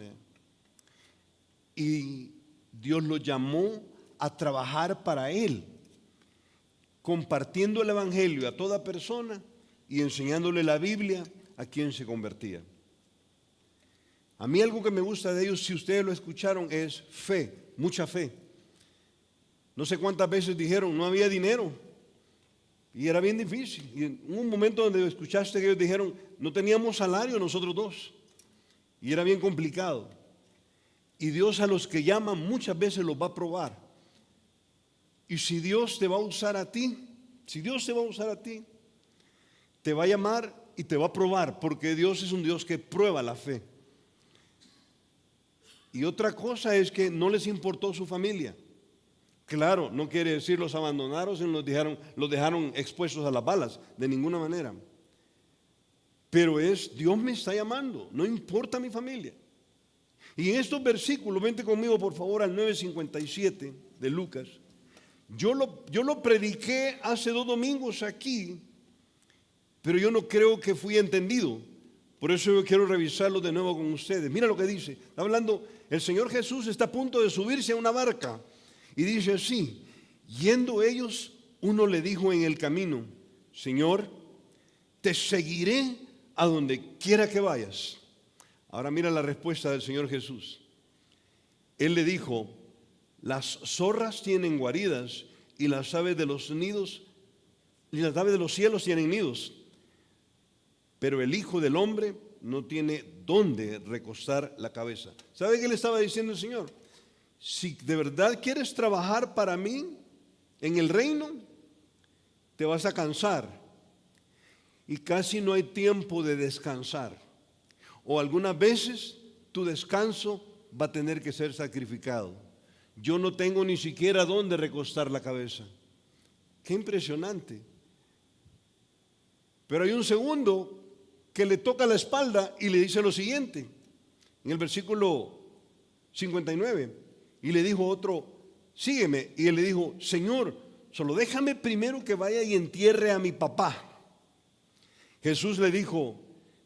Y Dios lo llamó a trabajar para Él, compartiendo el Evangelio a toda persona y enseñándole la Biblia a quien se convertía. A mí algo que me gusta de ellos, si ustedes lo escucharon, es fe, mucha fe. No sé cuántas veces dijeron, no había dinero. Y era bien difícil. Y en un momento donde escuchaste que ellos dijeron, no teníamos salario nosotros dos. Y era bien complicado. Y Dios a los que llaman muchas veces los va a probar. Y si Dios te va a usar a ti, te va a llamar y te va a probar, porque Dios es un Dios que prueba la fe. Y otra cosa es que no les importó su familia. Claro, no quiere decir los abandonaron y los dejaron expuestos a las balas, de ninguna manera. Pero Dios me está llamando, no importa mi familia. Y en estos versículos, vente conmigo por favor al 9:57 de Lucas. Yo lo prediqué hace 2 domingos aquí, pero yo no creo que fui entendido. Por eso yo quiero revisarlo de nuevo con ustedes. Mira lo que dice. Está hablando, el Señor Jesús está a punto de subirse a una barca. Y dice así, yendo ellos, uno le dijo en el camino, Señor, te seguiré a donde quiera que vayas. Ahora mira la respuesta del Señor Jesús. Él le dijo, las zorras tienen guaridas y las aves de los nidos, y las aves de los cielos tienen nidos, pero el Hijo del Hombre no tiene dónde recostar la cabeza. ¿Sabe qué le estaba diciendo el Señor? Si de verdad quieres trabajar para mí en el reino, te vas a cansar y casi no hay tiempo de descansar. O algunas veces tu descanso va a tener que ser sacrificado. Yo no tengo ni siquiera dónde recostar la cabeza. Qué impresionante. Pero hay un segundo que le toca la espalda y le dice lo siguiente, en el versículo 59, y le dijo otro, sígueme, y él le dijo, Señor, solo déjame primero que vaya y entierre a mi papá. Jesús le dijo,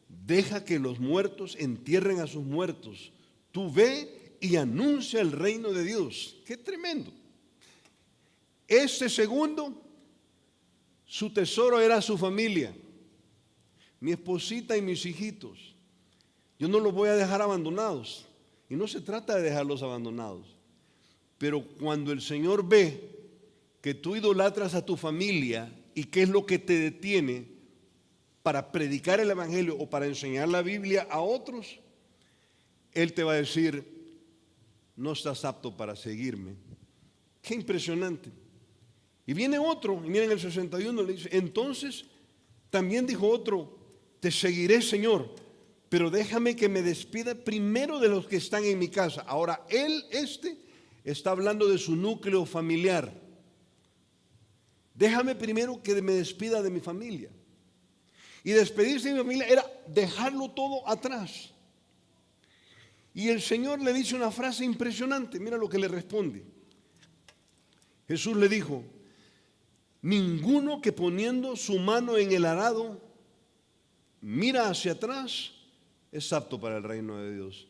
deja que los muertos entierren a sus muertos, tú ve y anuncia el reino de Dios. Qué tremendo. Este segundo, su tesoro era su familia, mi esposita y mis hijitos. Yo no los voy a dejar abandonados. Y no se trata de dejarlos abandonados. Pero cuando el Señor ve que tú idolatras a tu familia y qué es lo que te detiene para predicar el Evangelio o para enseñar la Biblia a otros, Él te va a decir, no estás apto para seguirme. Qué impresionante. Y viene otro, y miren el 61, le dice, entonces también dijo otro, te seguiré, Señor, pero déjame que me despida primero de los que están en mi casa. Ahora, está hablando de su núcleo familiar. Déjame primero que me despida de mi familia. Y despedirse de mi familia era dejarlo todo atrás. Y el Señor le dice una frase impresionante. Mira lo que le responde. Jesús le dijo, ninguno que poniendo su mano en el arado mira hacia atrás es apto para el reino de Dios.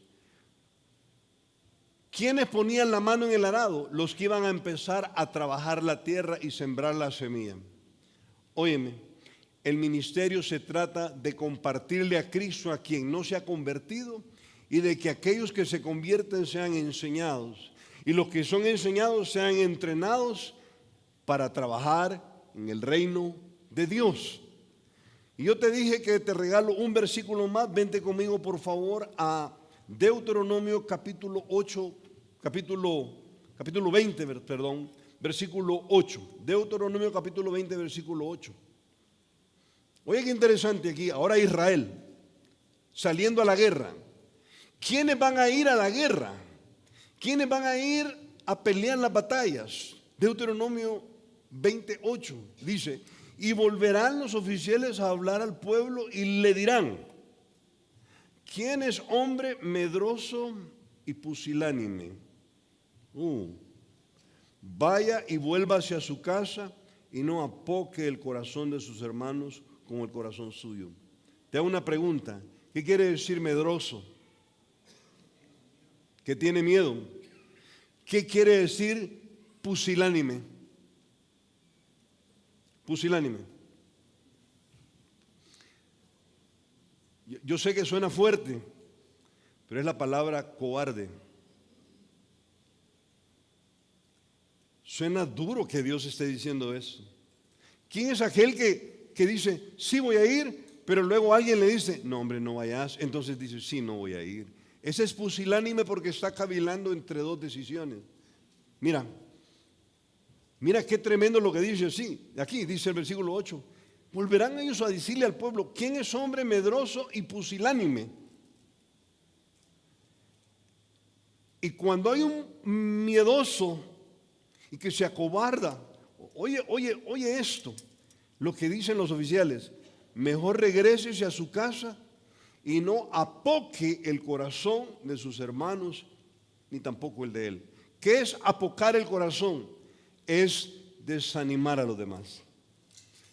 ¿Quiénes ponían la mano en el arado? Los que iban a empezar a trabajar la tierra y sembrar la semilla. Óyeme, el ministerio se trata de compartirle a Cristo a quien no se ha convertido y de que aquellos que se convierten sean enseñados y los que son enseñados sean entrenados para trabajar en el reino de Dios. Y yo te dije que te regalo un versículo más. Vente conmigo por favor a Deuteronomio capítulo 20, versículo 8. Deuteronomio capítulo 20, versículo 8. Oye, qué interesante aquí. Ahora Israel saliendo a la guerra. ¿Quiénes van a ir a la guerra? ¿Quiénes van a ir a pelear las batallas? Deuteronomio 28 dice, y volverán los oficiales a hablar al pueblo y le dirán, ¿quién es hombre medroso y pusilánime? Vaya y vuelva hacia su casa y no apoque el corazón de sus hermanos como el corazón suyo. Te hago una pregunta. ¿Qué quiere decir medroso? ¿Que tiene miedo? ¿Qué quiere decir pusilánime? Pusilánime. Yo sé que suena fuerte, pero es la palabra cobarde. Suena duro que Dios esté diciendo eso. ¿Quién es aquel que dice, sí voy a ir, pero luego alguien le dice, no hombre, no vayas? Entonces dice, sí, no voy a ir. Ese es pusilánime porque está cavilando entre dos decisiones. Mira qué tremendo lo que dice así. Aquí dice el versículo 8. Volverán ellos a decirle al pueblo, ¿quién es hombre medroso y pusilánime? Y cuando hay un miedoso y que se acobarda, oye esto, lo que dicen los oficiales, mejor regrésese a su casa y no apoque el corazón de sus hermanos, ni tampoco el de él. ¿Qué es apocar el corazón? Es desanimar a los demás.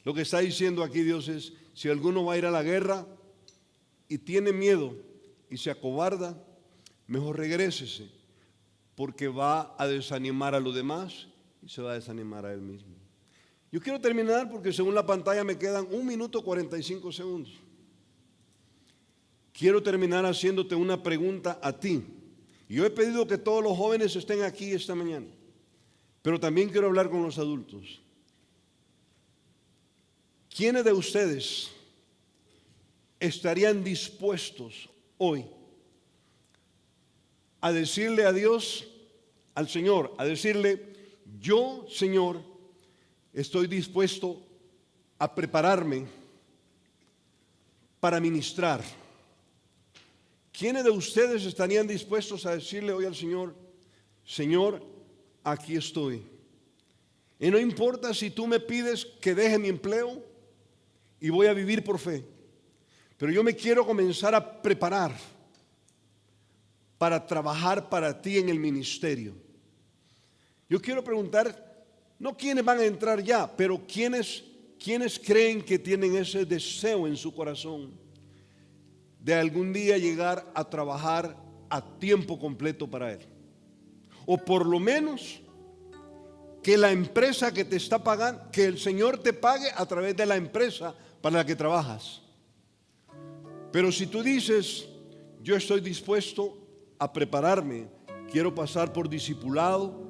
Lo que está diciendo aquí Dios es, si alguno va a ir a la guerra y tiene miedo y se acobarda, mejor regrésese, porque va a desanimar a los demás y se va a desanimar a él mismo. Yo quiero terminar porque según la pantalla me quedan 1 minuto 45 segundos. Quiero terminar haciéndote una pregunta a ti. Yo he pedido que todos los jóvenes estén aquí esta mañana, pero también quiero hablar con los adultos. ¿Quiénes de ustedes estarían dispuestos hoy a decirle a Dios, al Señor, a decirle, yo, Señor, estoy dispuesto a prepararme para ministrar? ¿Quiénes de ustedes estarían dispuestos a decirle hoy al Señor, Señor, aquí estoy? Y no importa si tú me pides que deje mi empleo y voy a vivir por fe, pero yo me quiero comenzar a preparar para trabajar para ti en el ministerio. Yo quiero preguntar, no quiénes van a entrar ya, pero quiénes creen que tienen ese deseo en su corazón de algún día llegar a trabajar a tiempo completo para Él. O por lo menos que la empresa que te está pagando, que el Señor te pague a través de la empresa para la que trabajas. Pero si tú dices, yo estoy dispuesto a prepararme, quiero pasar por discipulado,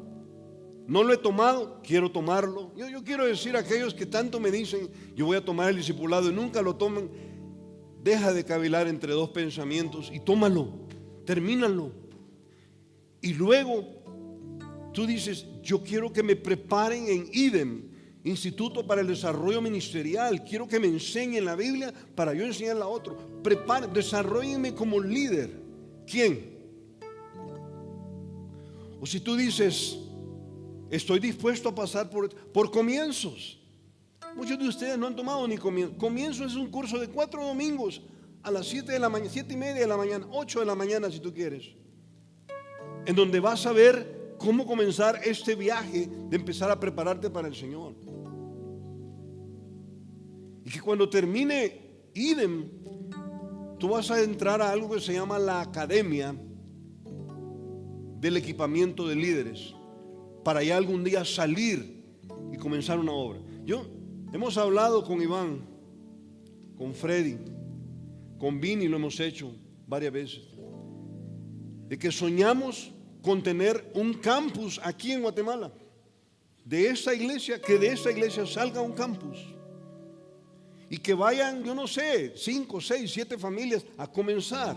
no lo he tomado, quiero tomarlo. Yo quiero decir a aquellos que tanto me dicen, yo voy a tomar el discipulado y nunca lo toman, deja de cavilar entre dos pensamientos y tómalo, termínalo. Y luego tú dices, yo quiero que me preparen en IDEM, Instituto para el Desarrollo Ministerial. Quiero que me enseñen la Biblia para yo enseñarla a otro. Desarróllenme como líder. ¿Quién? O si tú dices, estoy dispuesto a pasar por comienzos. Muchos de ustedes no han tomado ni comienzo. Comienzo es un curso de 4 domingos a las 7 de la mañana, 7:30 de la mañana, 8 de la mañana si tú quieres, en donde vas a ver cómo comenzar este viaje de empezar a prepararte para el Señor. Y que cuando termine IDEM, tú vas a entrar a algo que se llama la Academia del Equipamiento de Líderes, para ya algún día salir y comenzar una obra. Hemos hablado con Iván, con Freddy, con Vini, lo hemos hecho varias veces, de que soñamos con tener un campus aquí en Guatemala, de esta iglesia, que de esta iglesia salga un campus y que vayan, yo no sé, 5, 6, 7 familias a comenzar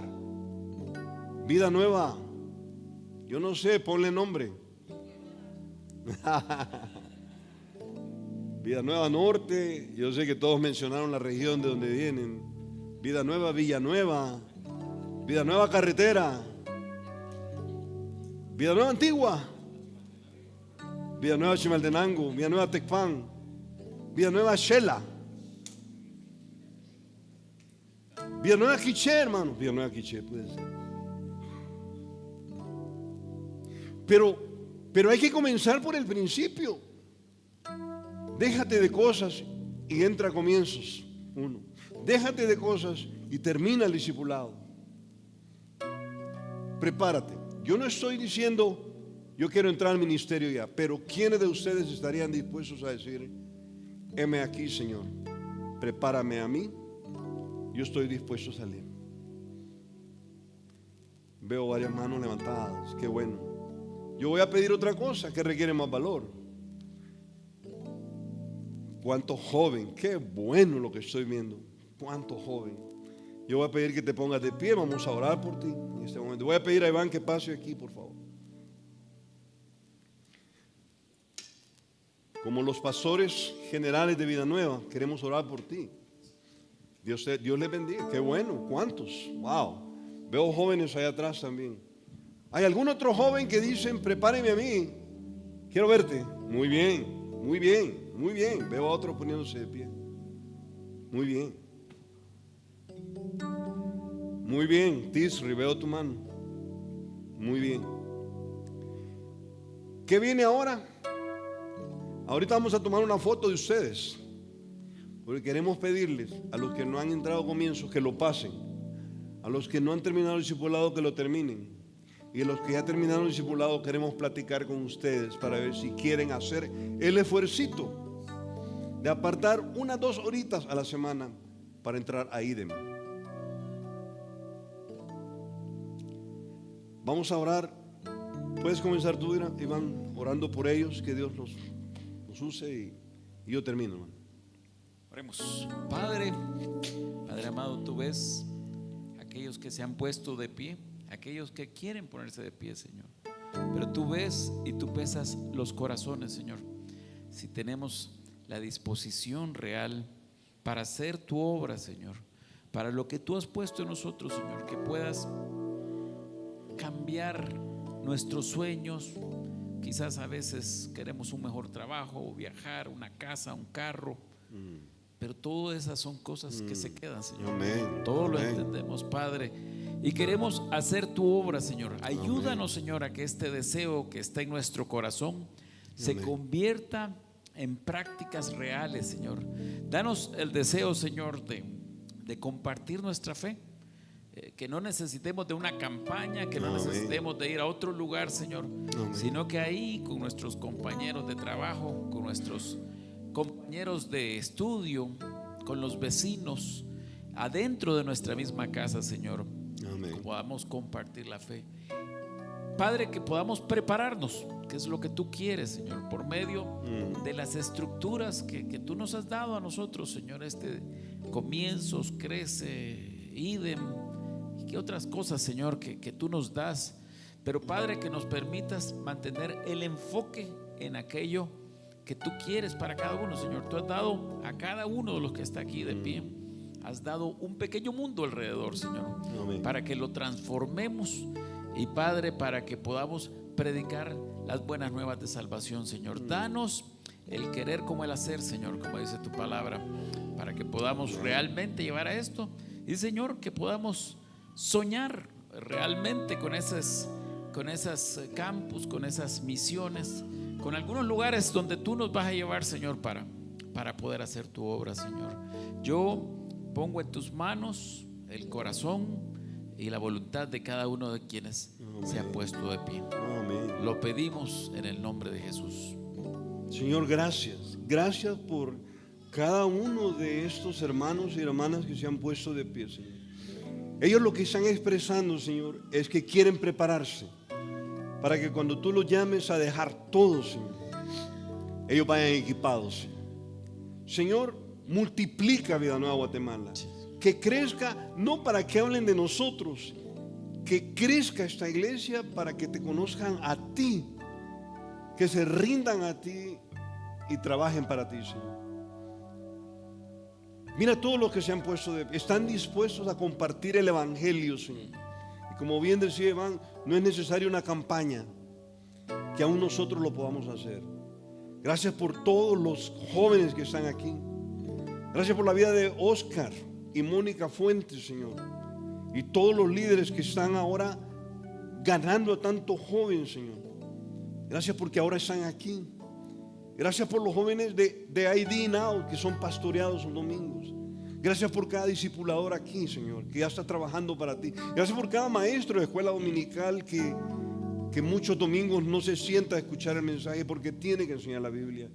vida nueva. Yo no sé, ponle nombre. Vida Nueva Norte, yo sé que todos mencionaron la región de donde vienen. Vida Nueva Villanueva, Vida Nueva Carretera, Vida Nueva Antigua, Vida Nueva Chimaltenango, Vida Nueva Tecpan, Vida Nueva Shela, Vida Nueva Quiché, hermano. Vida Nueva Quiché puede ser. Pero hay que comenzar por el principio. Déjate de cosas y entra a comienzos. 1. Déjate de cosas y termina el discipulado. Prepárate. Yo no estoy diciendo yo quiero entrar al ministerio ya, pero ¿quiénes de ustedes estarían dispuestos a decir, heme aquí, Señor, prepárame a mí, yo estoy dispuesto a salir? Veo varias manos levantadas, qué bueno. Yo voy a pedir otra cosa que requiere más valor. Cuánto joven, qué bueno lo que estoy viendo. Cuánto joven. Yo voy a pedir que te pongas de pie, vamos a orar por ti en este momento. Voy a pedir a Iván que pase aquí, por favor. Como los pastores generales de Vida Nueva, queremos orar por ti. Dios les bendiga. Qué bueno, ¿cuántos? Wow. Veo jóvenes allá atrás también. ¿Hay algún otro joven que dicen, prepáreme a mí? Quiero verte. Muy bien, muy bien, muy bien. Veo a otro poniéndose de pie. Muy bien. Muy bien, Tisri, veo tu mano. Muy bien. ¿Qué viene ahora? Ahorita vamos a tomar una foto de ustedes, porque queremos pedirles a los que no han entrado a comienzos que lo pasen, a los que no han terminado el discipulado que lo terminen, y a los que ya terminaron el discipulado queremos platicar con ustedes para ver si quieren hacer el esfuercito de apartar 1 o 2 horitas a la semana para entrar a IDEM. Vamos a orar. Puedes comenzar tú, Iván, orando por ellos, que Dios los use y yo termino, hermano. Oremos. Padre amado, tú ves aquellos que se han puesto de pie, aquellos que quieren ponerse de pie, Señor, pero tú ves y tú pesas los corazones, Señor. Si tenemos la disposición real para hacer tu obra, Señor, para lo que tú has puesto en nosotros, Señor, que puedas cambiar nuestros sueños. Quizás a veces queremos un mejor trabajo, viajar, una casa, un carro, pero todas esas son cosas que se quedan, Señor. Amén. Todo lo entendemos, Padre, y queremos hacer tu obra, Señor. Ayúdanos, Señor, a que este deseo que está en nuestro corazón se convierta en prácticas reales, Señor. Danos el deseo, Señor, de compartir nuestra fe. Que no necesitemos de una campaña, que no necesitemos de ir a otro lugar, Señor, sino que ahí con nuestros compañeros de trabajo, con nuestros compañeros de estudio, con los vecinos, adentro de nuestra misma casa, Señor, podamos compartir la fe. Padre, que podamos prepararnos, que es lo que tú quieres, Señor, por medio de las estructuras que tú nos has dado a nosotros, Señor. Comienzos, Crece, IDEM, ¿qué otras cosas, Señor, que tú nos das? Pero Padre, que nos permitas mantener el enfoque en aquello que tú quieres para cada uno, Señor. Tú has dado a cada uno de los que está aquí de pie, has dado un pequeño mundo alrededor, Señor, para que lo transformemos, y Padre, para que podamos predicar las buenas nuevas de salvación, Señor. Danos el querer como el hacer, Señor, como dice tu palabra, para que podamos realmente llevar a esto, y Señor, que podamos soñar realmente con esas campus, con esas misiones, con algunos lugares donde tú nos vas a llevar, Señor, para poder hacer tu obra, Señor. Yo pongo en tus manos el corazón y la voluntad de cada uno de quienes se ha puesto de pie. Lo pedimos en el nombre de Jesús. Señor, gracias. Gracias por cada uno de estos hermanos y hermanas que se han puesto de pie, Señor. Ellos lo que están expresando, Señor, es que quieren prepararse para que cuando tú los llames a dejar todo, Señor, ellos vayan equipados. Señor, multiplica Vida Nueva Guatemala, que crezca, no para que hablen de nosotros, que crezca esta iglesia para que te conozcan a ti, que se rindan a ti y trabajen para ti, Señor. Mira todos los que se han puesto están dispuestos a compartir el evangelio, Señor. Y como bien decía Iván, no es necesaria una campaña, que aún nosotros lo podamos hacer. Gracias por todos los jóvenes que están aquí. Gracias por la vida de Oscar y Mónica Fuentes, Señor, y todos los líderes que están ahora ganando a tanto joven, Señor. Gracias porque ahora están aquí. Gracias por los jóvenes de ID Now que son pastoreados los domingos. Gracias por cada discipulador aquí, Señor, que ya está trabajando para ti. Gracias por cada maestro de escuela dominical que muchos domingos no se sienta a escuchar el mensaje porque tiene que enseñar la Biblia.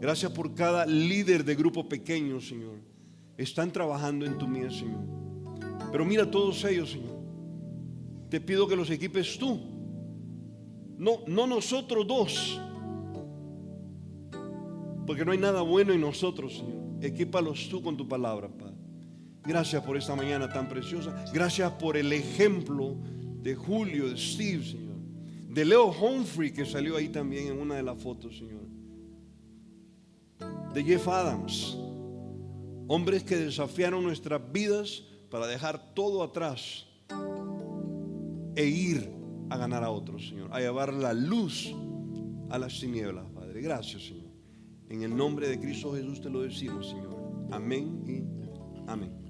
Gracias por cada líder de grupo pequeño, Señor. Están trabajando en tu mies, Señor. Pero mira todos ellos, Señor. Te pido que los equipes tú. No nosotros dos. Porque no hay nada bueno en nosotros, Señor. Equípalos tú con tu palabra, Padre. Gracias por esta mañana tan preciosa. Gracias por el ejemplo de Julio, de Steve, Señor. De Leo Humphrey, que salió ahí también en una de las fotos, Señor. De Jeff Adams. Hombres que desafiaron nuestras vidas para dejar todo atrás e ir a ganar a otros, Señor. A llevar la luz a las tinieblas, Padre. Gracias, Señor. En el nombre de Cristo Jesús te lo decimos, Señor. Amén y amén.